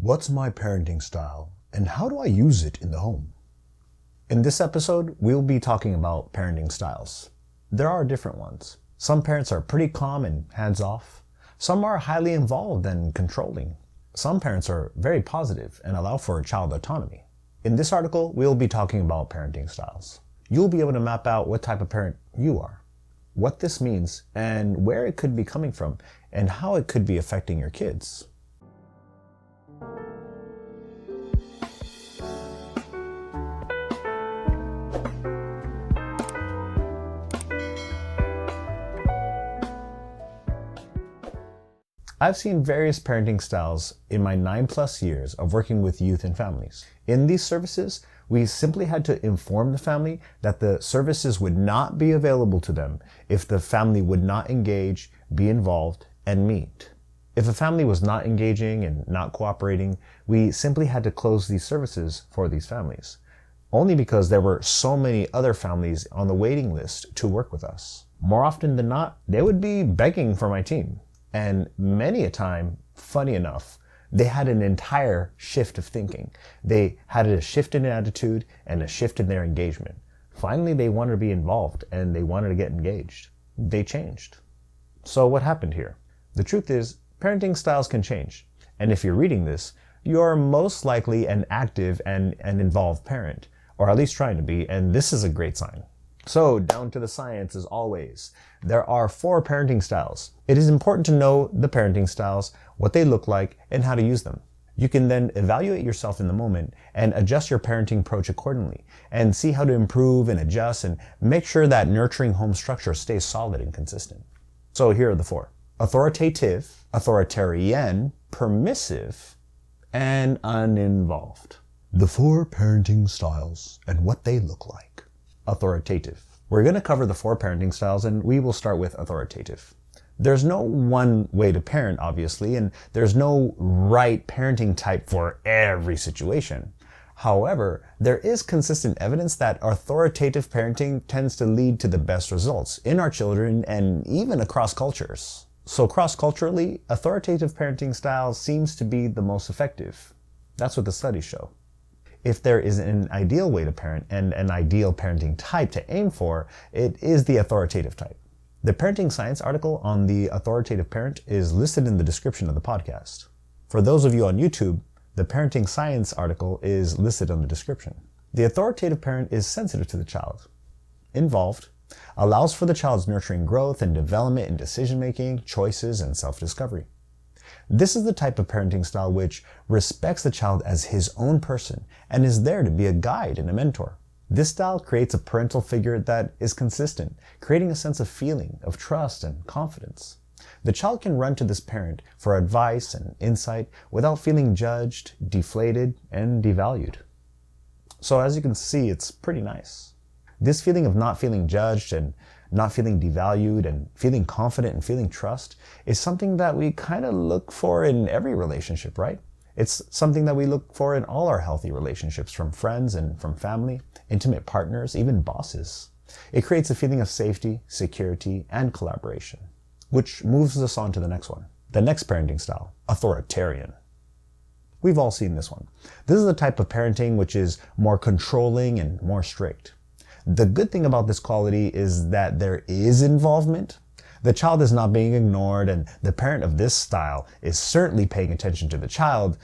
What's my parenting style and how do I use it in the home? In this episode, we'll be talking about parenting styles. There are different ones. Some parents are pretty calm and hands-off. Some are highly involved and controlling. Some parents are very positive and allow for child autonomy. In this article, we'll be talking about parenting styles. You'll be able to map out what type of parent you are, what this means, and where it could be coming from, and how it could be affecting your kids. I've seen various parenting styles in my 9+ years of working with youth and families. In these services, we simply had to inform the family that the services would not be available to them if the family would not engage, be involved, and meet. If a family was not engaging and not cooperating, we simply had to close these services for these families, only because there were so many other families on the waiting list to work with us. More often than not, they would be begging for my team. And many a time, funny enough, they had an entire shift of thinking. They had a shift in attitude and a shift in their engagement. Finally, they wanted to be involved and they wanted to get engaged. They changed. So what happened here? The truth is, parenting styles can change. And if you're reading this, you're most likely an active and an involved parent, or at least trying to be, and this is a great sign. So, down to the science as always. There are 4 parenting styles. It is important to know the parenting styles, what they look like, and how to use them. You can then evaluate yourself in the moment and adjust your parenting approach accordingly, and see how to improve and adjust and make sure that nurturing home structure stays solid and consistent. So here are the 4. Authoritative, authoritarian, permissive, and uninvolved. The 4 parenting styles and what they look like. Authoritative. We're going to cover the 4 parenting styles and we will start with authoritative. There's no one way to parent, obviously, and there's no right parenting type for every situation. However, there is consistent evidence that authoritative parenting tends to lead to the best results in our children and even across cultures. So cross-culturally, authoritative parenting style seems to be the most effective. That's what the studies show. If there is an ideal way to parent and an ideal parenting type to aim for, it is the authoritative type. The parenting science article on the authoritative parent is listed in the description of the podcast. For those of you on YouTube, the parenting science article is listed in the description. The authoritative parent is sensitive to the child, involved, allows for the child's nurturing growth and development in decision-making, choices, and self-discovery. This is the type of parenting style which respects the child as his own person and is there to be a guide and a mentor. This style creates a parental figure that is consistent, creating a sense of feeling, of trust and confidence. The child can run to this parent for advice and insight without feeling judged, deflated, and devalued. So as you can see, it's pretty nice. This feeling of not feeling judged and not feeling devalued and feeling confident and feeling trust is something that we kind of look for in every relationship, right? It's something that we look for in all our healthy relationships, from friends and from family, intimate partners, even bosses. It creates a feeling of safety, security, and collaboration, which moves us on to the next one. The next parenting style, authoritarian. We've all seen this one. This is the type of parenting which is more controlling and more strict. The good thing about this quality is that there is involvement. The child is not being ignored, and the parent of this style is certainly paying attention to the child,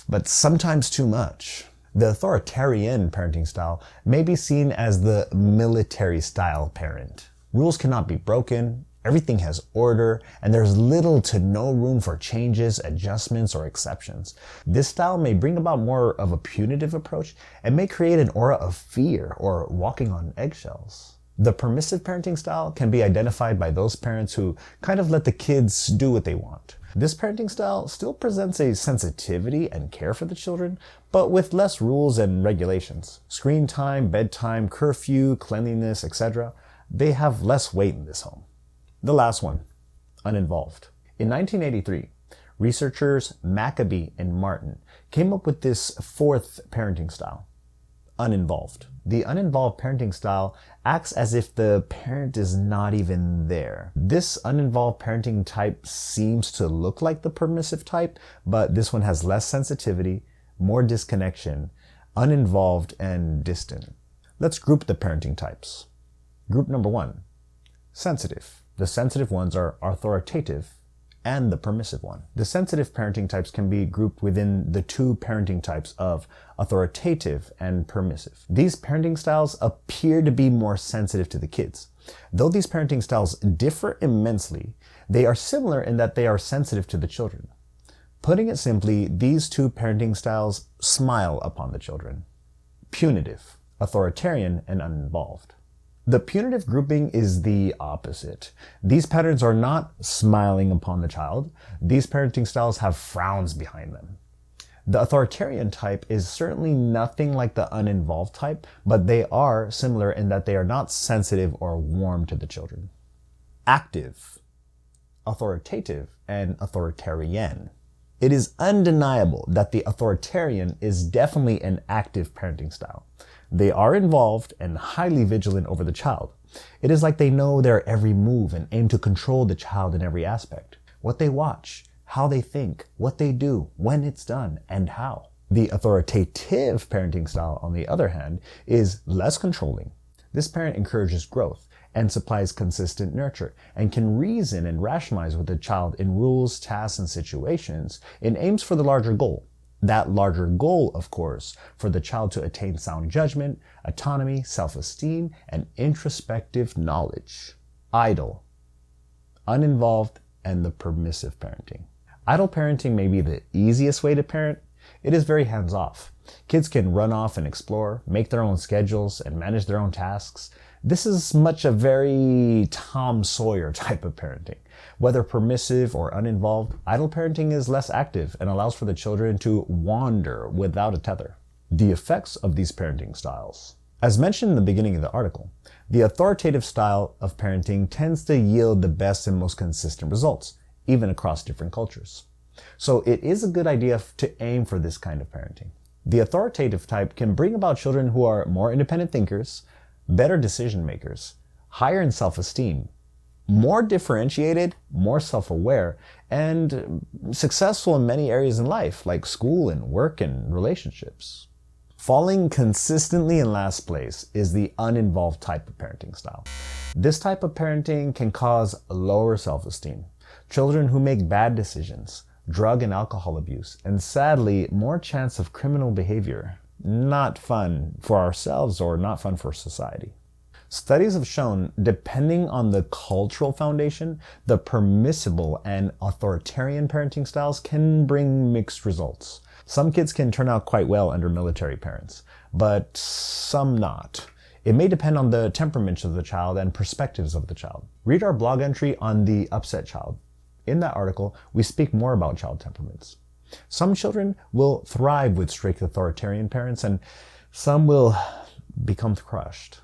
but sometimes too much. The authoritarian parenting style may be seen as the military style parent. Rules cannot be broken, everything has order, and there's little to no room for changes, adjustments, or exceptions. This style may bring about more of a punitive approach and may create an aura of fear or walking on eggshells. The permissive parenting style can be identified by those parents who kind of let the kids do what they want. This parenting style still presents a sensitivity and care for the children, but with less rules and regulations. Screen time, bedtime, curfew, cleanliness, etc. They have less weight in this home. The last one, uninvolved. In 1983, researchers Maccabee and Martin came up with this 4th parenting style, Uninvolved. The uninvolved parenting style acts as if the parent is not even there. This uninvolved parenting type seems to look like the permissive type, but this one has less sensitivity, more disconnection, uninvolved, and distant. Let's group the parenting types. Group number 1, sensitive. The sensitive ones are authoritative and the permissive one. The sensitive parenting types can be grouped within the two parenting types of authoritative and permissive. These parenting styles appear to be more sensitive to the kids. Though these parenting styles differ immensely, they are similar in that they are sensitive to the children. Putting it simply, these two parenting styles smile upon the children. Punitive, authoritarian, and uninvolved. The punitive grouping is the opposite. These patterns are not smiling upon the child. These parenting styles have frowns behind them. The authoritarian type is certainly nothing like the uninvolved type, but they are similar in that they are not sensitive or warm to the children. Active, authoritative, and authoritarian. It is undeniable that the authoritarian is definitely an active parenting style. They are involved and highly vigilant over the child. It is like they know their every move and aim to control the child in every aspect. What they watch, how they think, what they do, when it's done, and how. The authoritative parenting style, on the other hand, is less controlling. This parent encourages growth and supplies consistent nurture and can reason and rationalize with the child in rules, tasks, and situations and aims for the larger goal. That larger goal, of course, for the child to attain sound judgment, autonomy, self-esteem, and introspective knowledge. Idle, uninvolved, and the permissive parenting. Idle parenting may be the easiest way to parent. It is very hands-off. Kids can run off and explore, make their own schedules, and manage their own tasks. This is much a very Tom Sawyer type of parenting. Whether permissive or uninvolved, idle parenting is less active and allows for the children to wander without a tether. The effects of these parenting styles. As mentioned in the beginning of the article, the authoritative style of parenting tends to yield the best and most consistent results, even across different cultures. So it is a good idea to aim for this kind of parenting. The authoritative type can bring about children who are more independent thinkers, better decision makers, higher in self-esteem, more differentiated, more self-aware, and successful in many areas in life, like school and work and relationships. Falling consistently in last place is the uninvolved type of parenting style. This type of parenting can cause lower self-esteem, children who make bad decisions, drug and alcohol abuse, and sadly, more chance of criminal behavior. Not fun for ourselves or not fun for society. Studies have shown, depending on the cultural foundation, the permissible and authoritarian parenting styles can bring mixed results. Some kids can turn out quite well under military parents, but some not. It may depend on the temperaments of the child and perspectives of the child. Read our blog entry on the upset child. In that article, we speak more about child temperaments. Some children will thrive with strict authoritarian parents, and some will become crushed.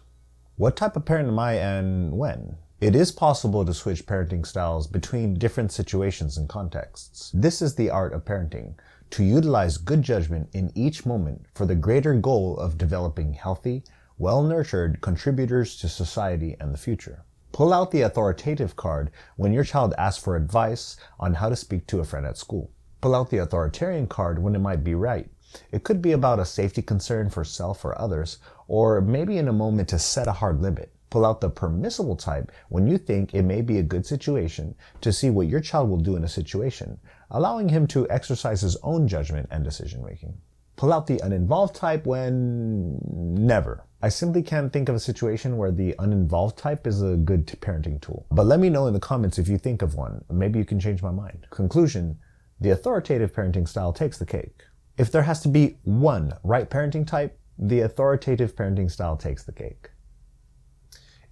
What type of parent am I and when? It is possible to switch parenting styles between different situations and contexts. This is the art of parenting, to utilize good judgment in each moment for the greater goal of developing healthy, well-nurtured contributors to society and the future. Pull out the authoritative card when your child asks for advice on how to speak to a friend at school. Pull out the authoritarian card when it might be right. It could be about a safety concern for self or others, or maybe in a moment to set a hard limit. Pull out the permissible type when you think it may be a good situation to see what your child will do in a situation, allowing him to exercise his own judgment and decision making. Pull out the uninvolved type when never. I simply can't think of a situation where the uninvolved type is a good parenting tool. But let me know in the comments if you think of one. Maybe you can change my mind. Conclusion, the authoritative parenting style takes the cake. If there has to be one right parenting type, the authoritative parenting style takes the cake.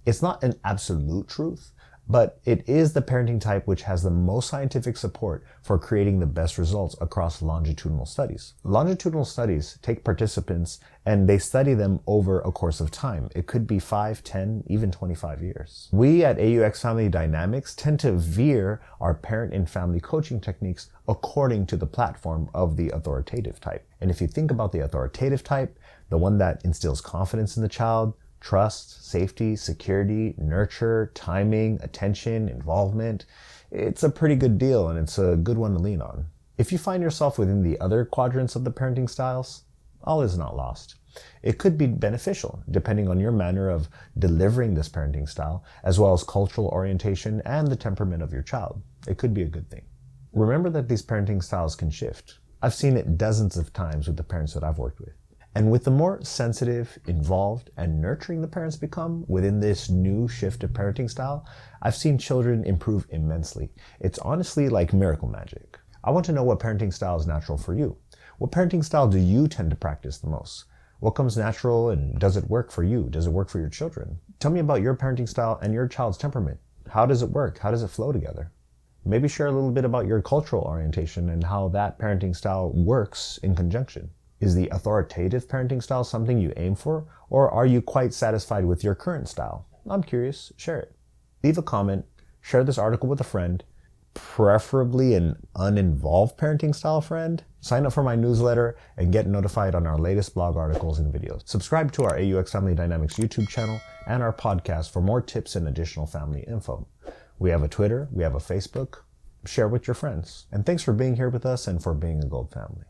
It's not an absolute truth. but it is the parenting type which has the most scientific support for creating the best results across longitudinal studies. Longitudinal studies take participants and they study them over a course of time. It could be 5, 10, even 25 years. We at AuX Family Dynamics tend to veer our parent and family coaching techniques according to the platform of the authoritative type. And if you think about the authoritative type, the one that instills confidence in the child, trust, safety, security, nurture, timing, attention, involvement, it's a pretty good deal and it's a good one to lean on. If you find yourself within the other quadrants of the parenting styles, all is not lost. It could be beneficial depending on your manner of delivering this parenting style, as well as cultural orientation and the temperament of your child. It could be a good thing. Remember that these parenting styles can shift. I've seen it dozens of times with the parents that I've worked with. And with the more sensitive, involved, and nurturing the parents become within this new shift of parenting style, I've seen children improve immensely. It's honestly like miracle magic. I want to know what parenting style is natural for you. What parenting style do you tend to practice the most? What comes natural and does it work for you? Does it work for your children? Tell me about your parenting style and your child's temperament. How does it work? How does it flow together? Maybe share a little bit about your cultural orientation and how that parenting style works in conjunction. Is the authoritative parenting style something you aim for, or are you quite satisfied with your current style? I'm curious, share it. Leave a comment, share this article with a friend, preferably an uninvolved parenting style friend. Sign up for my newsletter and get notified on our latest blog articles and videos. Subscribe to our AuX Family Dynamics YouTube channel and our podcast for more tips and additional family info. We have a Twitter, we have a Facebook. Share with your friends. And thanks for being here with us and for being a Gold family.